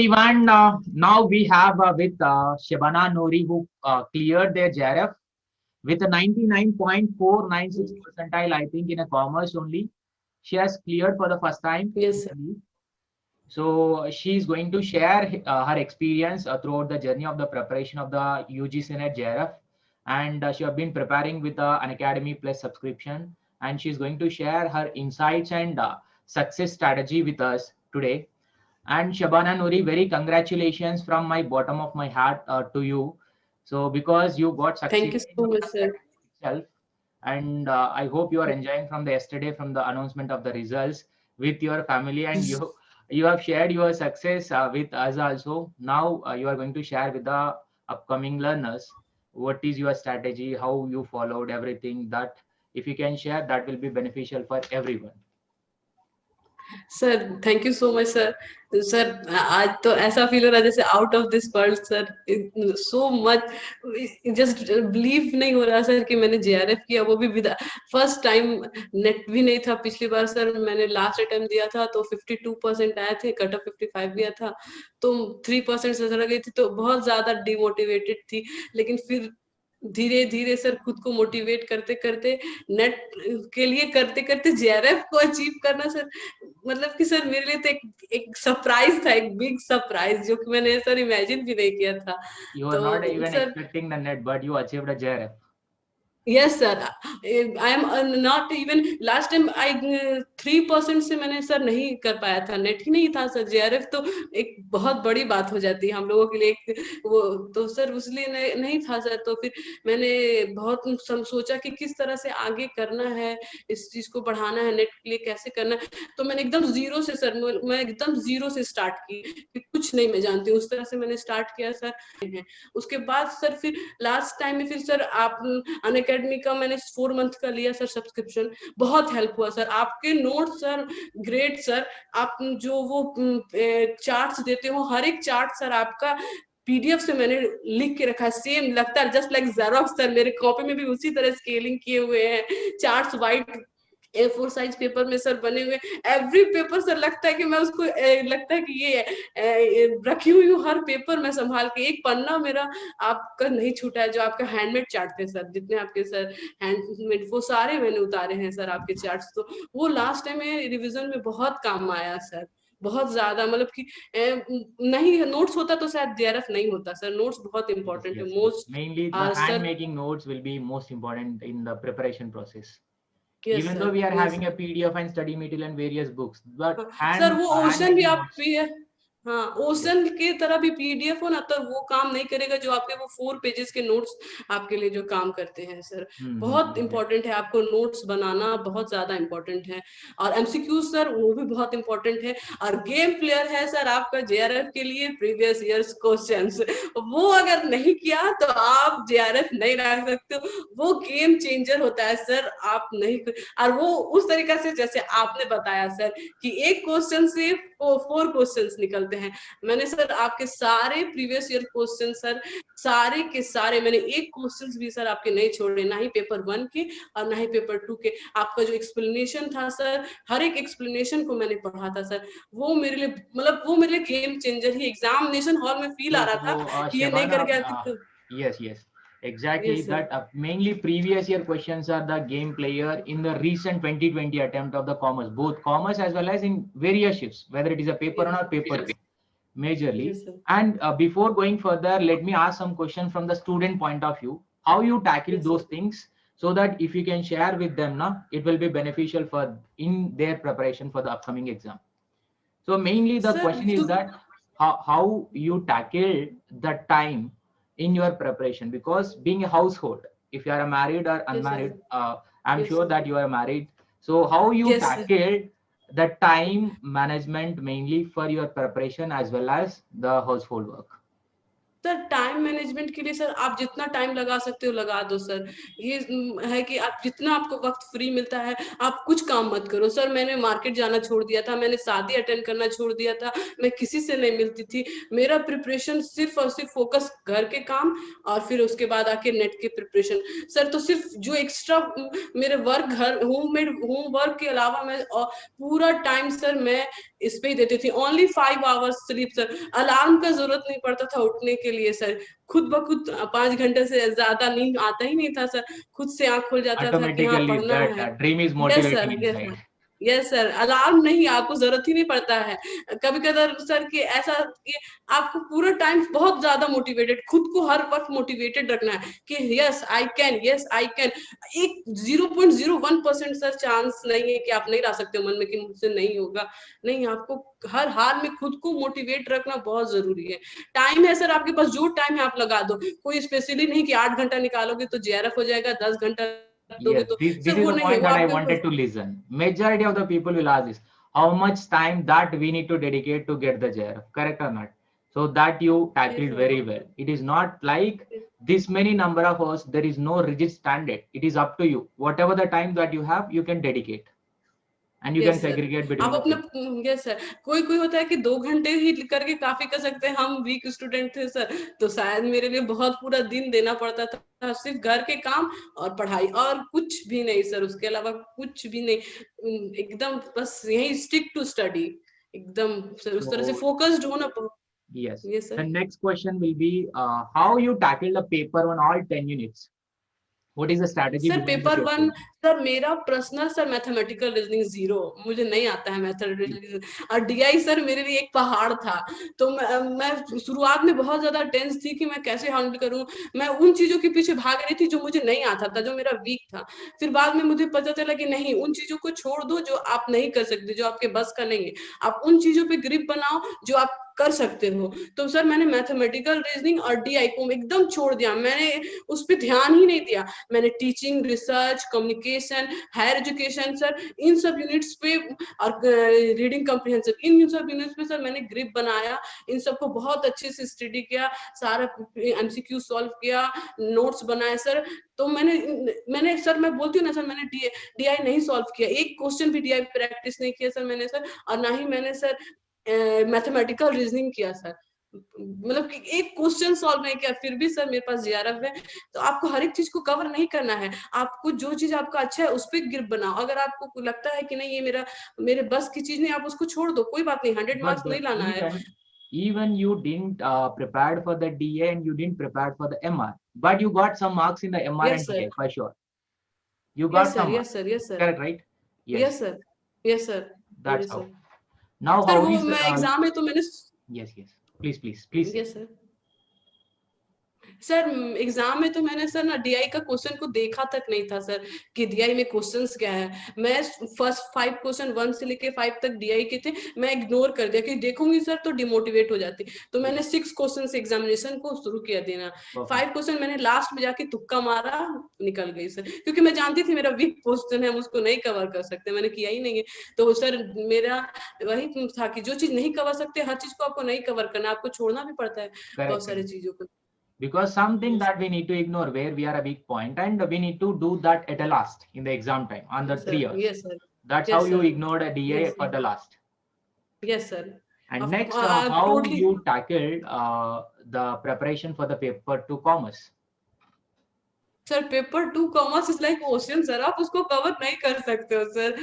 everyone. Now we have with Shabana Nori who cleared their JRF with a 99.496 percentile, I think, in a commerce only. She has cleared for the first time. Yes, sir. So she is going to share her experience throughout the journey of the preparation of the UG Senate JRF, and she have been preparing with an Academy Plus subscription, and she is going to share her insights and success strategy with us today. And Shabana Nuri, very congratulations from my bottom of my heart to you. So because you got Thank you succeeded in so your much, sir. academics itself, and I hope you are enjoying from the yesterday from the announcement of the results with your family, and you have shared your success with us also. Now you are going to share with the upcoming learners what is your strategy, how you followed everything. That if you can share, that will be beneficial for everyone. Sir thank you so much sir. Sir आज तो ऐसा feel हो रहा है जैसे out of this world sir. So much just believe नहीं हो रहा सर कि मैंने जेआरएफ किया, वो भी विद फर्स्ट टाइम. नेट भी नहीं था पिछली बार सर, मैंने लास्ट अटेम्प्ट दिया था तो 52% आए थे, कट ऑफ 55 गया था, तो 3% से चला गई थी, तो बहुत ज्यादा डिमोटिवेटेड थी. लेकिन फिर धीरे धीरे सर खुद को मोटिवेट करते करते, नेट के लिए करते करते जेआरएफ को अचीव करना सर, मतलब कि सर मेरे लिए तो एक सरप्राइज था, एक बिग सरप्राइज, जो कि मैंने सर इमेजिन भी नहीं किया था. You are not तो even sir expecting the net, but you achieved a JRF. Yes sir, I am not even last time I 3% से मैंने सर नहीं कर पाया था, नेट ही नहीं था सर. जेआरएफ तो एक बहुत बड़ी बात हो जाती है हम लोगों के लिए, वो तो सर उसलिए नहीं था सर. तो फिर मैंने बहुत सोचा कि किस तरह से आगे करना है, इस चीज को बढ़ाना है, नेट के लिए कैसे करना है. तो मैंने एकदम जीरो से सर, मैं एकदम जीरो से स्टार्ट की कि कुछ नहीं मैं जानती हूँ, उस तरह से मैंने स्टार्ट किया सर. उसके बाद सर फिर लास्ट टाइम में फिर सर आप अनअकैडमी का मैंने 4 मंथ का लिया सर सब्सक्रिप्शन. बहुत हेल्प हुआ सर, आपके नोट सर ग्रेट सर. आप जो वो चार्ट्स देते हो, हर एक चार्ट सर आपका पीडीएफ से मैंने लिख के रखा है, सेम लगता है जस्ट लाइक जेरोक्स सर. मेरे कॉपी में भी उसी तरह स्केलिंग किए हुए हैं, charts white A4 size paper में सर बने हुए. एवरी पेपर सर लगता है कि मैं उसको लगता है कि ये रखी हुई हूँ, हर पेपर में संभाल के. एक पन्ना मेरा आपका नहीं छूटा है, जो आपका हैंडमेड चार्ट थे सर, जितने आपके सर हैंडमेड, वो सारे मैंने उतारे हैं सर आपके चार्ट्स. तो वो लास्ट टाइम में रिविजन में बहुत काम आया सर, बहुत ज्यादा. मतलब कि नहीं नोट्स होता तो शायद जेआरएफ नहीं होता सर. नोट्स बहुत Yes, इंपॉर्टेंट है, yes, yes. Most Mainly the hand sir. making notes will be most important in the preparation process. Yes Even though sir, we are yes. having a PDF and study material and various books, but sir वो hand ocean भी making आप notes. भी है. हाँ, Yes. Ocean की तरह भी PDF हो ना, तो वो काम नहीं करेगा जो आपके वो 4 पेजेस के नोट्स आपके लिए जो काम करते हैं सर. बहुत Exactly. इंपॉर्टेंट है, आपको नोट्स बनाना बहुत ज्यादा इंपॉर्टेंट है. और एमसीक्यू सर वो भी बहुत इंपॉर्टेंट है. और गेम प्लेयर है सर आपका जेआरएफ के लिए प्रीवियस ईयर्स क्वेश्चंस, वो अगर नहीं किया तो आप जेआरएफ नहीं रख सकते हो. वो गेम चेंजर होता है सर. आप नहीं, और वो उस तरीका से जैसे आपने बताया सर कि एक क्वेश्चन से 4 क्वेश्चंस निकलते हैं. मैंने सर आपके सारे प्रीवियस ईयर क्वेश्चन सर, सारे के सारे मैंने एक क्वेश्चंस भी सर आपके नहीं छोड़े, ना ही पेपर 1 के और ना ही पेपर 2 के. आपका जो एक्सप्लेनेशन था सर, हर एक एक्सप्लेनेशन को मैंने पढ़ा था सर. वो मेरे लिए, मतलब वो मेरे लिए गेम चेंजर ही. एग्जामिनेशन हॉल में फील आ रहा था So, कि ये नहीं Shabana, करके आती तो. yes, yes, exactly. Yes sir. That mainly previous year questions are the game player in the recent 2020 attempt of the commerce, both commerce as well as in various shifts, whether it is a paper one or paper two, majorly. Yes sir. And before going further, let me ask some questions from the student point of view. How you tackle yes those sir. things, so that if you can share with them, na, it will be beneficial for in their preparation for the upcoming exam. So mainly the sir question is that how you tackle the time in your preparation, because being a household, if you are married or yes unmarried, sir. I'm yes sure sir. that you are married. So how you yes sir. tackle the time management mainly for your preparation as well as the household work. Sir time management के लिए sir आप जितना time लगा सकते हो लगा दो sir. ये है कि आप जितना आपको वक्त फ्री मिलता है आप कुछ काम मत करो सर। मैंने मार्केट जाना छोड़ दिया था, मैंने शादी अटेंड करना छोड़ दिया था, मैं किसी से नहीं मिलती थी। मेरा प्रिपरेशन सिर्फ और सिर्फ फोकस घर के काम और फिर उसके बाद आके नेट के प्रिपरेशन। सर तो सिर्फ जो एक्स्ट्रा मेरे वर्क घर होम वर्क के अलावा मैं पूरा टाइम सर मैं इस पे ही देती थी। Only 5 hours sleep sir. Alarm का जरूरत नहीं पड़ता था उठने के लिए सर। खुद ब खुद 5 घंटे से ज्यादा नींद आता ही नहीं था सर। खुद से आंख खुल जाता था कि हाँ Automatically, पढ़ना that है। dream is yes motivating sir, yes inside. Sir, yes sir. Alarm नहीं, आपको जरूरत ही नहीं पड़ता है। कभी कभार सर कि ऐसा कि आपको पूरा टाइम बहुत ज्यादा मोटिवेटेड, खुद को हर वक्त मोटिवेटेड रखना है कि yes I can, yes I can. एक 0.01% सर चांस नहीं है कि आप नहीं ला सकते हो मन में कि मुझसे नहीं होगा। नहीं, आपको हर हाल में खुद को मोटिवेट रखना बहुत जरूरी है। टाइम है सर आपके पास, जो टाइम है आप लगा दो। कोई स्पेशली नहीं कि 8 घंटा निकालोगे तो जेआरएफ हो जाएगा, 10 घंटा दोगे Yes, तो this सर is वो the नहीं है, point वो that I आपके ऊपर। wanted to listen. Majority of the people will ask this: how much time that we need to dedicate to get the JRF, correct or not? So that you Yes, tackled sir. very well. It is not like this many number of hours. There is no rigid standard. It is up to you. Whatever the time that you have, you can dedicate, and you can yes sir. segregate आप between the अपना things. Yes sir. कोई कोई होता है कि 2 घंटे ही करके काफी कर सकते हैं। हम वीक स्टूडेंट थे सर, तो शायद मेरे लिए बहुत पूरा दिन देना पड़ता था सिर्फ घर के काम और पढ़ाई और कुछ भी नहीं सर। उसके अलावा कुछ भी नहीं। एकदम बस यही स्टिक टू स्टडी। एकदम सर उस तरह से So फोकस्ड होना yes, ये the sir. next question will be how you tackle the paper on all 10 units. What is the strategy sir behind the paper paper? One sir मेरा personal sir mathematical reasoning 0, मुझे नहीं आता है mathematical. और DI sir मेरे लिए एक पहाड़ था। तो मैं शुरुआत में बहुत ज्यादा टेंस थी कि मैं कैसे हैंडल करूं। मैं उन चीजों के पीछे भाग रही थी जो मुझे नहीं आता था, जो मेरा वीक था। फिर बाद में मुझे पता चला कि नहीं, उन चीजों को छोड़ दो जो आप नहीं कर सकते, जो आपके बस का नहीं है। आप उन चीजों पे ग्रिप बनाओ जो आप कर सकते हो। तो सर मैंने मैथमेटिकल रीजनिंग और डीआई को एकदम छोड़ दिया, मैंने उस पर ध्यान ही नहीं दिया। मैंने teaching, research, communication, higher education sir इन सब यूनिट्स पे और रीडिंग कम्प्रिहेंसिव इन सब यूनिट्स पे सर मैंने ग्रिप बनाया। इन सबको बहुत अच्छे से स्टडी किया, सारा एमसीक्यू सॉल्व किया, नोट्स बनाए सर। तो मैंने सर मैं बोलती हूँ ना सर, मैंने डीआई नहीं सॉल्व किया, एक क्वेश्चन भी डीआई प्रैक्टिस नहीं किया सर मैंने सर। और ना ही मैंने सर मैथमेटिकल रीजनिंग किया सर। मतलब कि एक क्वेश्चन सॉल्व नहीं किया, फिर भी सर मेरे पास जीआरएफ है। तो आपको हर एक चीज को कवर नहीं करना है। आपको जो चीज आपका अच्छा है उस पर ग्रिप बनाओ। अगर आपको लगता है कि नहीं ये मेरे बस की चीज नहीं, आप उसको छोड़ दो, कोई बात नहीं, 100 मार्क्स But नहीं लाना है। even you didn't prepared for the DA and you didn't prepare for the MR, but you got some marks in the MR yes and sir, DA for sure. You yes got sir, some yes marks, sir, yes sir, correct, right? Yes Yes, sir, yes sir, that's yes how. Sir. Now, sir how वो is मैं exam में तो मैंने yes, yes. Please say. Yes sir. Sir exam में तो मैंने sir ना DI का क्वेश्चन को देखा तक नहीं था सर कि डीआई में क्वेश्चंस क्या है। मैं फर्स्ट 5 क्वेश्चन 1 से लेके 5 तक डीआई के थे, मैं इग्नोर कर दिया कि देखूंगी सर तो डिमोटिवेट हो जाती। तो मैंने 6 क्वेश्चन एग्जामिनेशन को शुरू किया देना। Perfect. 5 क्वेश्चन मैंने लास्ट में जाके तुक्का मारा, निकल गई सर, क्योंकि मैं जानती थी मेरा वीक क्वेश्चन है, हम उसको नहीं कवर कर सकते, मैंने किया ही नहीं है। तो सर मेरा वही था कि जो चीज नहीं कवर सकते, हर चीज को आपको नहीं कवर करना, आपको छोड़ना भी पड़ता है Correct, बहुत सारी correct. चीजों को। Because something yes that we need to ignore where we are a weak point and we need to do that at the last in the exam time on the sir, 3 years. Yes sir, That's how yes you sir, ignored a DA yes for sir, the last. Yes sir. And आप next, how totally you tackled the preparation for the paper to commerce. Sir paper 2 commerce is like ocean sir, आप उसको cover नहीं कर सकते हो sir.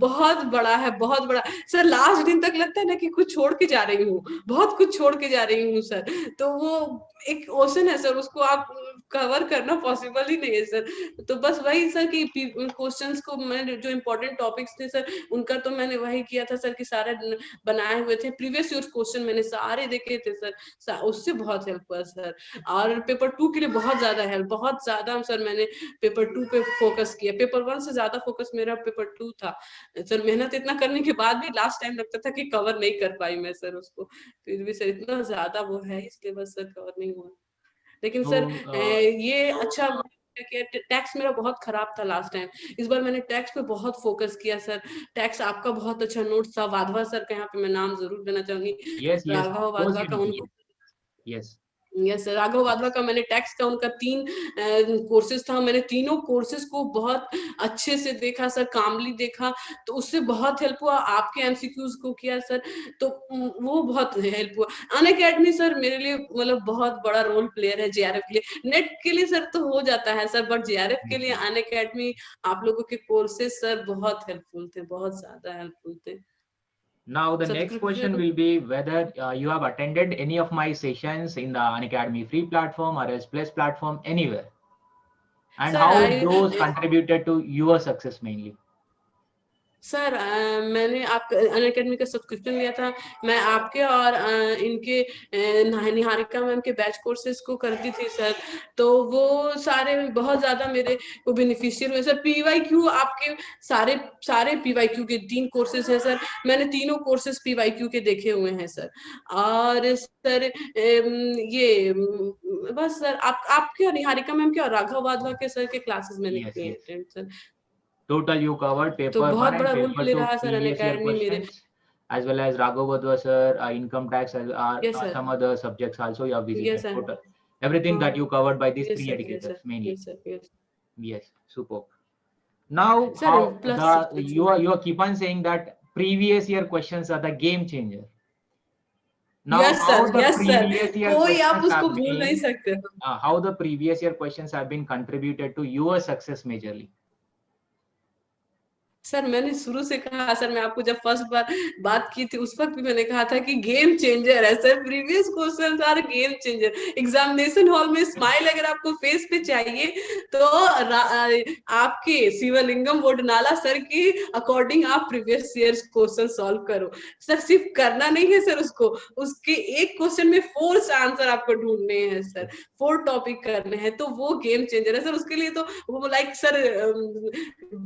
बहुत बड़ा है, बहुत बड़ा। सर लास्ट दिन तक लगता है ना कि कुछ छोड़ के जा रही हूँ, बहुत कुछ छोड़ के जा रही हूँ सर। तो वो एक ओशन है सर, उसको आप कवर करना पॉसिबल ही नहीं है सर। तो बस वही सर कि क्वेश्चंस को मैंने जो इंपॉर्टेंट टॉपिक्स थे सर उनका तो मैंने वही किया था सर कि सारे बनाए हुए थे। प्रीवियस ईयर क्वेश्चन मैंने सारे देखे थे सर, उससे बहुत हेल्प हुआ सर। और पेपर 2 के लिए बहुत ज्यादा हेल्प, बहुत ज्यादा सर मैंने पेपर 2 पे फोकस किया। पेपर 1 से ज्यादा फोकस मेरा पेपर 2 था सर। मेहनत इतना करने के बाद भी लास्ट टाइम लगता था कि कवर नहीं कर पाई मैं सर उसको। फिर भी सर इतना ज्यादा वो है इसलिए बस सर कवर नहीं हुआ। लेकिन सर So, ये अच्छा टैक्स मेरा बहुत खराब था लास्ट टाइम। इस बार मैंने टैक्स पे बहुत फोकस किया सर। टैक्स आपका बहुत अच्छा नोट था, वाधवा सर का यहाँ पे मैं नाम जरूर लेना चाहूंगी। yes, of Raghav course Wadhwa you का need to. उनको Yes. Yes sir, Raghav Wadhwa का मैंने टैक्स का उनका 3 कोर्सेज था, मैंने तीनों कोर्सेज को बहुत अच्छे से देखा सर, कामली देखा, तो उससे बहुत हेल्प हुआ। आपके एमसीक्यूज को किया सर, तो वो बहुत हेल्प हुआ। अनअकैडमी सर मेरे लिए मतलब बहुत बड़ा रोल प्लेयर है जेआरएफ के लिए। नेट के लिए सर तो हो जाता है सर, बट जेआरएफ के लिए अनअकैडमी आप लोगों के कोर्सेज सर बहुत हेल्पफुल थे, बहुत ज्यादा हेल्पफुल थे। Now the next question will be whether you have attended any of my sessions in the Unacademy free platform or S Plus platform anywhere, and sir how I those contributed to your success mainly. Sir मैंने आप Unacademy का subscription लिया था। मैं आपके और इनके Niharika ma'am के बैच कोर्सेज को करती थी सर, तो वो सारे बहुत ज्यादा मेरे को बेनिफिशियल हुए सर। पीवाईक्यू आपके सारे सारे पीवाईक्यू के 3 कोर्सेज है सर, मैंने तीनों कोर्सेज पीवाईक्यू के देखे हुए हैं सर। और सर ये बस सर आपके और निहारिका मैम के और राघव वाधवा के सर के क्लासेस मैंने Yes, किए yes. Attend sir. Total you covered तो paper बहुत 1 and बड़ा रोल paper प्ले 2 रहा सर previous year अनअकैडमी मेरे। questions, as well as Raghav Wadhwa sir, income tax, yes sir, some other subjects also you have yes visited. Sir, Total everything हाँ, that you covered by these yes 3 sir, yes educators sir, mainly. Yes sir, yes Yes, superb. Now, sir how plus the subscription. you are keep on saying that previous year questions are the game changer. Now, yes sir, yes sir, कोई आप उसको भूल नहीं सकते हो। how the previous year questions have been contributed to your success majorly. Sir मैंने शुरू से कहा सर, मैं आपको जब फर्स्ट बार बात की थी उस वक्त भी मैंने कहा था कि गेम चेंजर है sir, previous questions are game changer. Examination hall में स्माइल अगर आपको फेस पे चाहिए तो आपके शिवलिंगम वोडनाला सर की अकॉर्डिंग आप प्रीवियस ईयर क्वेश्चन सॉल्व करो सर। सिर्फ करना नहीं है सर, उसको उसके एक क्वेश्चन में 4 आंसर आपको ढूंढने हैं सर, 4 टॉपिक करने हैं, तो वो गेम चेंजर है सर। उसके लिए तो वो लाइक सर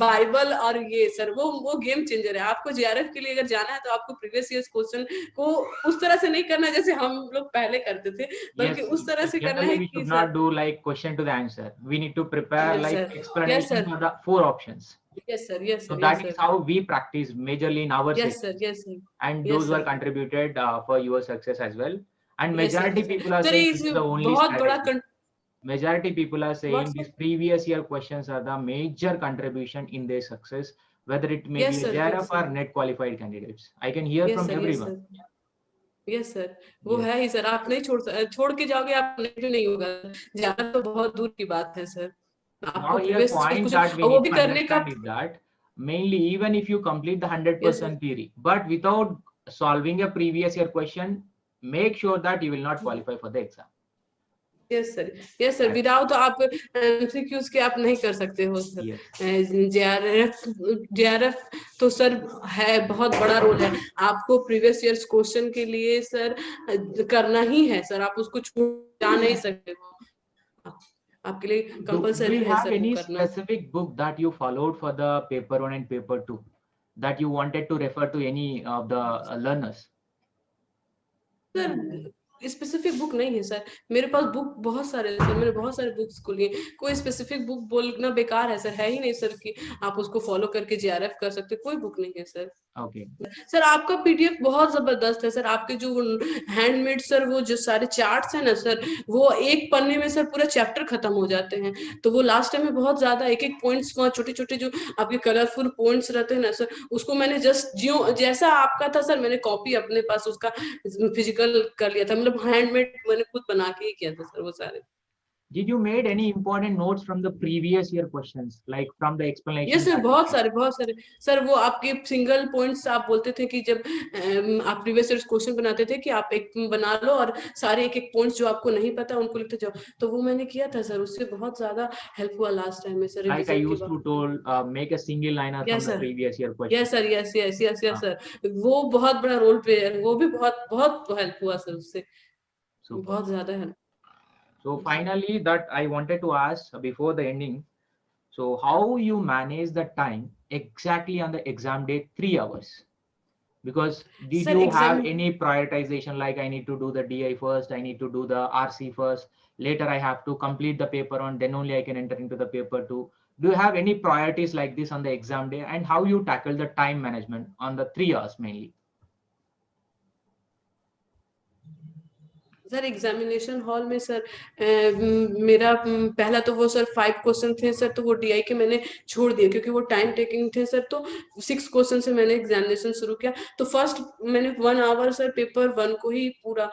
बाइबल और ये सर वो गेम चेंजर है। आपको जेआरएफ के लिए अगर जाना है तो आपको प्रीवियस ईयर क्वेश्चन को उस तरह से नहीं करना जैसे हम लोग पहले करते थे, बल्कि Yes, उस तरह से करना generally है we कि should sir. not do like question to the answer. We need to prepare yes like sir, yes explanation sir, for the 4 options. Yes sir, yes So sir, that yes is sir, how we practice majorly in our yes sir, sessions, yes sir, and yes those were sir, contributed for your success as well. And yes sir, majority yes people are sir. saying this is the इसमें only बहुत बड़ा strategy. Majority people are saying these previous year questions are the major contribution in their success, whether it may yes be a sir, JRF yes or sir, net qualified candidates. I can hear yes from sir, yes everyone. Sir, yes sir, वो Yes. है ही sir. आप नहीं छोड़ के जाओगे, आप नहीं नहीं होगा, जाना तो बहुत दूर की बात है सर। Now आपको here प्रीवियस point कुछ that we और वो need भी to करने का। understand is that mainly even if you complete the yes sir, 100% theory, but without solving a previous year question, make sure that you will not qualify for the exam. Yes sir, yes sir, That- without आप MCQs के आप नहीं कर सकते हो sir. yes. JRF JRF तो sir है, बहुत बड़ा रोल है। आपको प्रीवियस ईयर्स क्वेश्चन के लिए सर करना ही है सर, आप उसको छूट जा नहीं सकते हो, आपके लिए Do कंपलसरी you है have सर वो any करना। specific book that you followed for the paper 1 and paper 2 that you wanted to refer to any of the learners? Sir specific book नहीं है सर, मेरे पास बुक बहुत सारे हैं sir, मैंने बहुत सारे बुक्स को लिए। कोई स्पेसिफिक बुक बोलना बेकार है सर, है ही नहीं सर कि आप उसको फॉलो करके जेआरएफ कर सकते, कोई बुक नहीं है सर। Okay. सर आपका पीडीएफ बहुत जबरदस्त है सर, आपके जो हैंडमेड सर वो जो सारे चार्ट्स है ना सर, वो एक पन्ने में सर पूरा चैप्टर खत्म हो जाते हैं। तो वो लास्ट टाइम में बहुत ज्यादा एक एक पॉइंट्स वहाँ छोटे छोटे जो आपके कलरफुल पॉइंट्स रहते हैं ना सर, उसको मैंने जस्ट जो जैसा आपका था सर, मैंने कॉपी अपने पास उसका फिजिकल कर लिया था, मतलब हैंडमेड मैंने खुद बना के ही किया था सर वो सारे। Did you made any important notes from the previous year questions, like from the yes explanation sir, that you बहुत gave? सारे बहुत सारे सर। वो आपके सिंगल पॉइंट्स आप बोलते थे कि जब आप प्रीवियस ईयर क्वेश्चन बनाते थे कि आप एक बना लो और सारे एक एक पॉइंट्स जो आपको नहीं पता उनको लिखते जाओ, तो वो मैंने किया था सर, उससे बहुत ज्यादा हेल्प हुआ लास्ट टाइम में सर Like I रिवीजन के used to बाद। told, make a single liner from yes the sir, previous year question. Yes sir, yes yes yes yes हाँ, सर, वो बहुत बड़ा रोल प्ले है, वो भी बहुत बहुत हेल्प हुआ सर उससे, super. बहुत ज्यादा help. So finally, that I wanted to ask before the ending. So how you manage the time exactly on the exam day, 3 hours? Because did sir you have exam any prioritization like I need to do the DI first, I need to do the RC first, later I have to complete the paper on, then only I can enter into the paper two. Do you have any priorities like this on the exam day, and how you tackle the time management on the 3 hours mainly? Sir examination hall में sir मेरा पहला तो वो sir 5 question थे sir, तो वो DI के मैंने छोड़ दिए क्योंकि वो टाइम टेकिंग थे सर। तो 6 क्वेश्चन से मैंने एग्जामिनेशन शुरू किया। तो फर्स्ट मैंने 1 आवर सर पेपर 1 को ही पूरा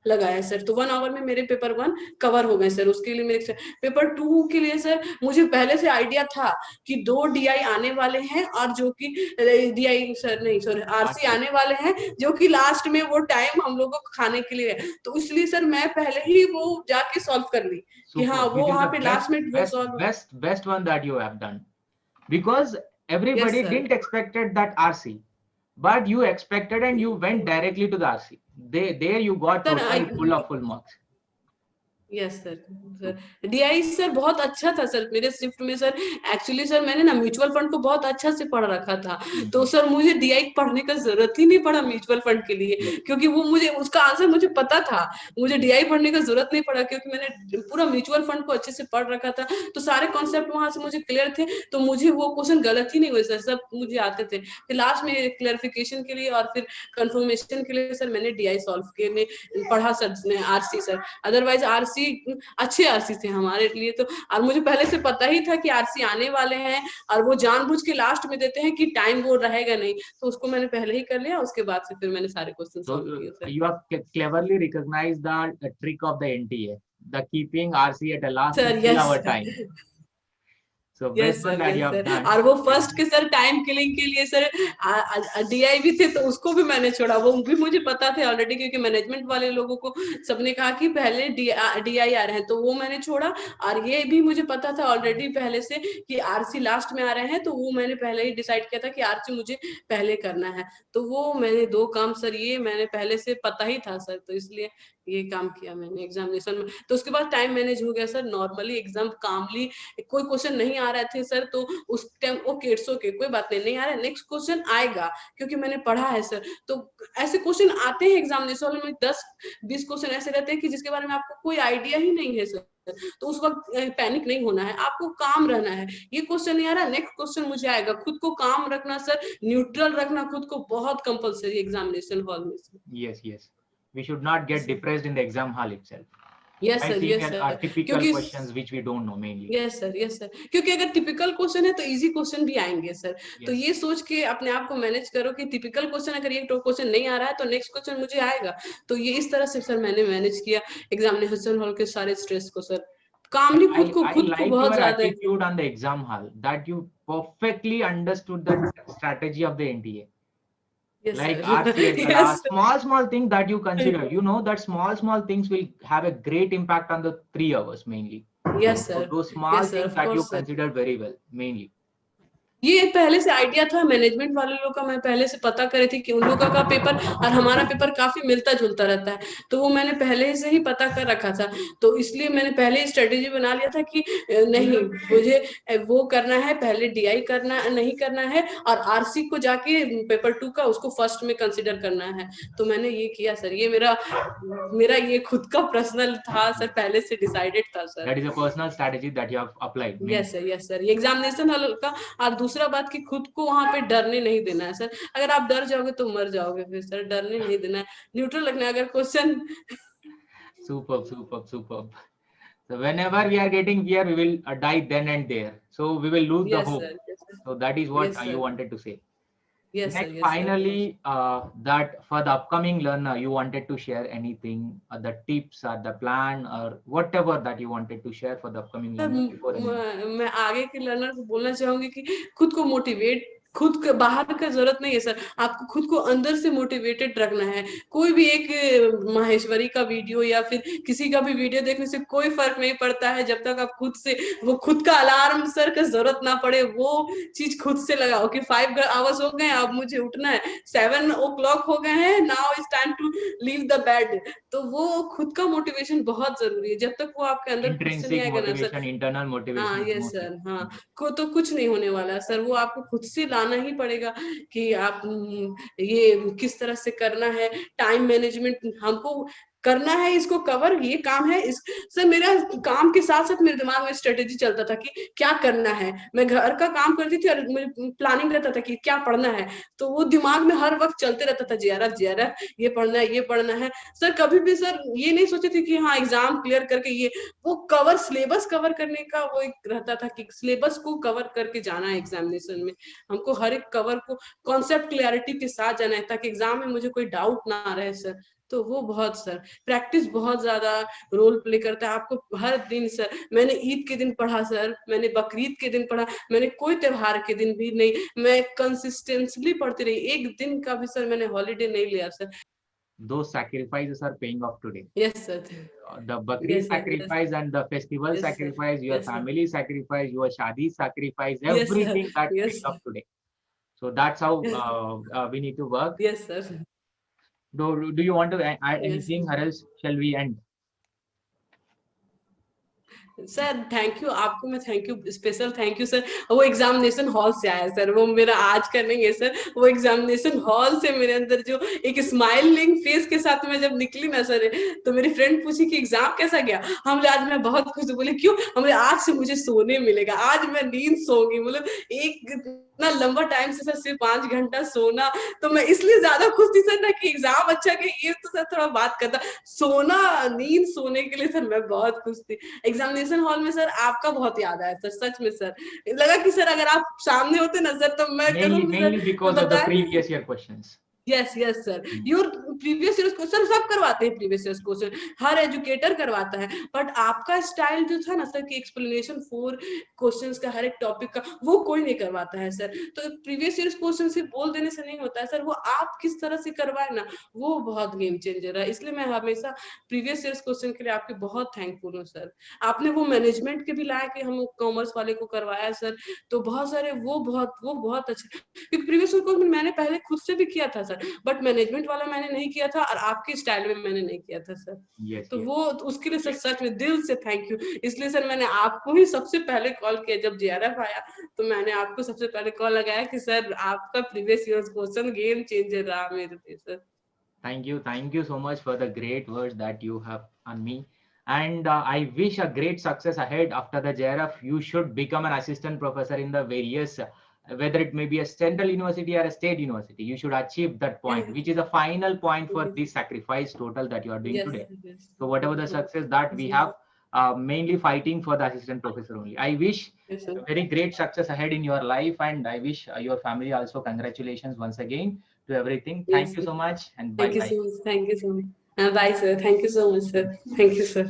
लगाया सर। तो 1 आवर में मेरे पेपर 1 कवर हो गए सर। उसके लिए मेरे पेपर 2 के लिए सर मुझे पहले से आइडिया था कि 2 डीआई आने वाले हैं, और जो कि डीआई सर नहीं सॉरी आरसी RC. आने वाले हैं, जो कि लास्ट में वो टाइम हम लोगों को खाने के लिए है। तो इसलिए सर मैं पहले ही वो जाके सॉल्व कर ली कि हाँ Superb. वो This is वहां the पे best, लास्ट में वो best, solve. best, best one that you have done, because yes everybody sir. didn't expected that RC, but you expected and you went directly to the RC. There you got sir total full of full marks. Yes sir. Sir DI sir बहुत अच्छा था sir मेरे shift में sir. Actually sir मैंने ना mutual fund को बहुत अच्छा से पढ़ रखा था। तो सर मुझे डीआई पढ़ने का जरूरत ही नहीं पड़ा म्यूचुअल फंड के लिए, क्योंकि वो मुझे उसका आंसर मुझे पता था। मुझे डीआई पढ़ने का जरूरत नहीं पड़ा क्योंकि मैंने पूरा म्यूचुअल फंड को अच्छे से पढ़ रखा था। तो सारे कॉन्सेप्ट वहां से मुझे क्लियर थे। तो मुझे वो क्वेश्चन गलत ही नहीं हुए सर, सब मुझे आते थे। फिर लास्ट में क्लैरिफिकेशन के लिए और फिर कंफर्मेशन के लिए सर मैंने डीआई सॉल्व के में पढ़ा sir RC sir. Otherwise RC अच्छे आरसी थे हमारे लिए। तो और मुझे पहले से पता ही था कि आरसी आने वाले हैं, और वो जानबूझ के लास्ट में देते हैं कि टाइम वो रहेगा नहीं। तो उसको मैंने पहले ही कर लिया। उसके बाद से फिर मैंने सारे क्वेश्चन So सॉल्व किए sir. you have cleverly recognized the trick of the NTA, the keeping RC at the last to sir kill yes our time. So yes best one sir that you yes have sir. done. और वो first के sir time killing के लिए sir DI भी थे, तो उसको भी मैंने छोड़ा। वो भी मुझे पता थे ऑलरेडी, क्योंकि मैनेजमेंट वाले लोगों को सबने कहा कि पहले डीआई आ रहे हैं, तो वो मैंने छोड़ा। और ये भी मुझे पता था ऑलरेडी पहले से कि आरसी लास्ट में आ रहे हैं, तो वो मैंने पहले ही डिसाइड किया था कि आरसी मुझे पहले करना है। तो वो मैंने 2 काम सर ये मैंने पहले से पता ही था सर, तो इसलिए ये काम किया मैंने एग्जामिनेशन में। तो उसके बाद टाइम मैनेज हो गया सर नॉर्मली, एकदम कामली। कोई क्वेश्चन नहीं आ रहे थे सर, तो उस टाइम ओके इट्स ओके, कोई बात नहीं आ रहा है, नेक्स्ट क्वेश्चन आएगा क्योंकि मैंने पढ़ा है सर। तो ऐसे क्वेश्चन आते हैं एग्जामिनेशन में, 10-20 क्वेश्चन ऐसे रहते हैं कि जिसके बारे में आपको कोई आइडिया ही नहीं है सर। तो उस वक्त पैनिक नहीं होना है, आपको काम रहना है। ये क्वेश्चन नहीं आ रहा, नेक्स्ट क्वेश्चन मुझे आएगा। खुद को काम रखना सर, न्यूट्रल रखना खुद को बहुत कंपलसरी एग्जामिनेशन हॉल में sir. Yes, yes. We should not get depressed in the exam hall itself yes by sir seeing yes sir. typical क्योंकि questions which we don't know mainly. Yes sir yes sir, क्योंकि अगर typical question है तो easy question भी आएंगे sir. तो Yes. ये सोच के अपने आप को मैनेज करो कि टिपिकल क्वेश्चन अगर ये क्वेश्चन नहीं आ रहा है तो नेक्स्ट क्वेश्चन मुझे आएगा। तो ये इस तरह से सर मैंने मैनेज किया एग्जामिनेशन हॉल के सारे स्ट्रेस को सर। कामली I खुद को like बहुत your ज्यादा। attitude on the exam hall, that you perfectly understood the strategy of the NTA. Yes Like sir RC at the yes last, small thing that you consider. You know that small things will have a great impact on the 3 hours mainly. Yes So sir those small yes sir things of that you course sir. consider very well mainly. ये पहले से idea था management वाले लोग का, मैं पहले से पता करे थी कि उन लोगों का पेपर और हमारा पेपर काफी मिलता जुलता रहता है। तो वो मैंने पहले से ही पता कर रखा था। तो इसलिए मैंने पहले ही स्ट्रेटेजी बना लिया था कि नहीं मुझे वो करना है, पहले डीआई करना नहीं करना है, और आरसी को जाके पेपर 2 का उसको फर्स्ट में कंसिडर करना है। तो मैंने ये किया सर। ये मेरा मेरा ये खुद का पर्सनल था सर, पहले से डिसाइडेड था sir. That is a personal strategy that you have applied yes mainly. Sir yes sir. ये एग्जामिनेशन हॉल का। और दूसरा बात कि खुद को वहां पे डरने नहीं देना है सर। अगर आप डर जाओगे तो मर जाओगे फिर सर। डरने नहीं देना है, न्यूट्रल रखना है। अगर question Superb. So whenever we are getting fear, we will die then and there. So we will lose the yes hope. Sir yes sir So that is what yes you sir wanted to say. Yes Next, sir yes sir. finally, that for the upcoming learner, you wanted to share anything, the tips or the plan or whatever that you wanted to share for the upcoming sir learner before ending. मैं आगे के learner को बोलना चाहूंगी कि खुद को motivate, खुद के बाहर का जरूरत नहीं है सर। आपको खुद को अंदर से मोटिवेटेड रखना है। कोई भी एक माहेश्वरी का वीडियो या फिर किसी का भी वीडियो देखने से कोई फर्क नहीं पड़ता है, जब तक आप खुद से वो खुद का अलार्म सर का जरूरत ना पड़े। वो चीज खुद से लगाओ कि 5 आवर्स हो गए, अब मुझे उठना है, 7 o'clock हो गए हैं, now it's time to leave the bed. तो वो खुद का मोटिवेशन बहुत जरूरी है। जब तक वो आपके अंदर खुद से नहीं Intrinsic आएगा ना सर। motivation, internal हाँ motivation is yes most sir हाँ। important. को तो कुछ नहीं होने वाला है सर। वो आपको खुद से लाना ही पड़ेगा कि आप ये किस तरह से करना है। टाइम मैनेजमेंट हमको करना है इसको कवर, ये काम है इस सर। मेरा काम के साथ साथ मेरे दिमाग में स्ट्रेटेजी चलता था कि क्या करना है। मैं घर का काम करती थी और मुझे प्लानिंग रहता था कि क्या पढ़ना है, तो वो दिमाग में हर वक्त चलते रहता था, जेआरएफ जेआरएफ, ये पढ़ना है ये पढ़ना है। सर कभी भी सर ये नहीं सोचे थे कि हाँ एग्जाम क्लियर करके ये वो कवर, सिलेबस कवर करने का वो एक रहता था कि सिलेबस को कवर करके जाना है एग्जामिनेशन में। हमको हर एक कवर को कॉन्सेप्ट क्लैरिटी के साथ जाना है ताकि एग्जाम में मुझे कोई डाउट ना रहे सर। तो वो बहुत सर प्रैक्टिस बहुत ज्यादा रोल प्ले करता है आपको हर दिन सर। मैंने ईद के दिन पढ़ा सर, मैंने बकरीद के दिन पढ़ा, मैंने कोई त्योहार के दिन भी नहीं, मैं कंसिस्टेंटली पढ़ती रही, एक दिन का भी सर मैंने हॉलीडे नहीं लिया sir. Those sacrifices are paying off today. Yes sir. The Bakri yes sir. Yes sacrifice and the festival yes sir. sacrifice, your yes sir. family sacrifice, your shadi sacrifice, yes sir. everything that paid yes off today. So that's how we need to work. Yes sir. Do you want to add yes anything, or else shall we end? Sir thank you आपको, मैं thank you, special thank you sir. वो examination hall से आया sir, वो मेरा आज का नहीं है सर, वो एग्जामिनेशन हॉल से मेरे अंदर जो एक स्माइलिंग फेस के साथ मैं जब निकली ना सर, तो मेरी फ्रेंड पूछी कि एग्जाम कैसा गया। हमने आज मैं बहुत खुश, बोले क्यों, हमने आज से मुझे सोने मिलेगा, आज मैं नींद सोऊंगी। मतलब एक इतना लंबा टाइम से सर सिर्फ 5 घंटा सोना, तो मैं इसलिए ज्यादा खुश थी सर ना कि एग्जाम अच्छा गया, ये तो सर थोड़ा बात करता, सोना नींद सोने के लिए सर मैं बहुत खुश थी। एग्जामिनेशन हॉल में सर आपका बहुत याद आया सर, सच में सर लगा कि सर अगर आप सामने होते ना सर तो मैं Mainly because of the previous year questions. Yes yes sir, your previous year question सब करवाते हैं, प्रीवियस ईयर क्वेश्चन हर एजुकेटर करवाता है, बट आपका स्टाइल जो था ना सर कि एक्सप्लेनेशन 4 क्वेश्चंस का, हर एक टॉपिक का, वो कोई नहीं करवाता है सर। तो प्रीवियस ईयर क्वेश्चन सिर्फ बोल देने से नहीं होता है सर, वो आप किस तरह से करवाए ना, वो बहुत गेम चेंजर है। इसलिए मैं हमेशा प्रीवियस ईयर क्वेश्चन के लिए आपके बहुत थैंकफुल हूँ सर। आपने वो मैनेजमेंट के भी लाया कि हम कॉमर्स वाले को करवाया सर, तो बहुत सारे वो बहुत अच्छे, क्योंकि प्रीवियस ईयर क्वेश्चन मैंने पहले खुद से भी किया था सर, बट मैनेजमेंट वाला मैंने नहीं किया था और आपके स्टाइल में मैंने नहीं किया था सर। तो वो उसके लिए सर सच में दिल से थैंक यू। इसलिए सर मैंने आपको ही सबसे पहले कॉल किया, जब जेआरएफ आया तो मैंने आपको सबसे पहले कॉल लगाया कि सर आपका previous year question game changer रहा मेरे लिए sir. Thank you so much for the great words that you have on me. And I wish a great success ahead after the JRF. You should become an assistant professor in the various, whether it may be a central university or a state university. You should achieve that point, which is a final point for this sacrifice total that you are doing today. So whatever the success that we have, mainly fighting for the assistant professor only. I wish a very great success ahead in your life, and I wish your family also congratulations once again to everything. Thank you so much, and bye bye. Thank you so much. Bye sir. Thank you so much sir. Thank you sir.